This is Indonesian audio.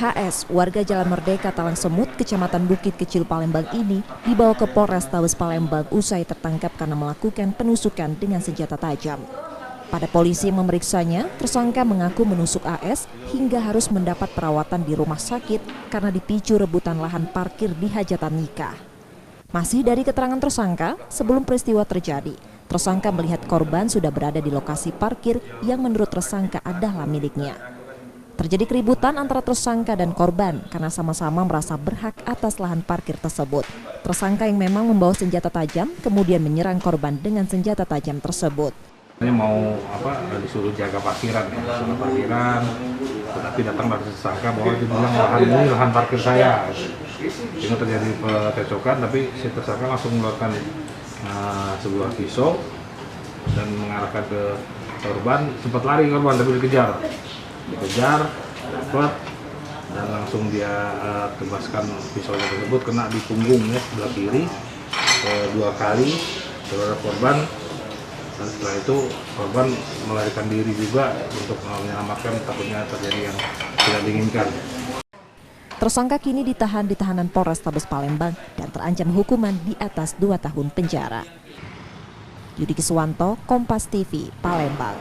HS, warga Jalan Merdeka Talang Semut, Kecamatan Bukit Kecil Palembang ini dibawa ke Polrestabes Palembang usai tertangkap karena melakukan penusukan dengan senjata tajam. Pada polisi yang memeriksanya, tersangka mengaku menusuk AS hingga harus mendapat perawatan di rumah sakit karena dipicu rebutan lahan parkir di hajatan nikah. Masih dari keterangan tersangka, sebelum peristiwa terjadi, tersangka melihat korban sudah berada di lokasi parkir yang menurut tersangka adalah miliknya. Terjadi keributan antara tersangka dan korban karena sama-sama merasa berhak atas lahan parkir tersebut. Tersangka yang memang membawa senjata tajam kemudian menyerang korban dengan senjata tajam tersebut. Mau disuruh jaga parkiran, tetapi datang dari tersangka bahwa dibilang lahan parkir saya. Ini terjadi percekcokan, tapi si tersangka langsung mengeluarkan sebuah pisau dan mengarahkan ke korban. Sempat lari korban tapi dikejar, dapat, dan langsung dia tebaskan pisaunya tersebut kena di punggungnya sebelah kiri 2 kali terhadap korban. Dan setelah itu korban melarikan diri juga untuk menyelamatkan, takutnya terjadi yang tidak diinginkan. Tersangka kini ditahan di tahanan Polrestabes Palembang dan terancam hukuman di atas 2 tahun penjara. Yudi Kiswanto, Kompas TV, Palembang.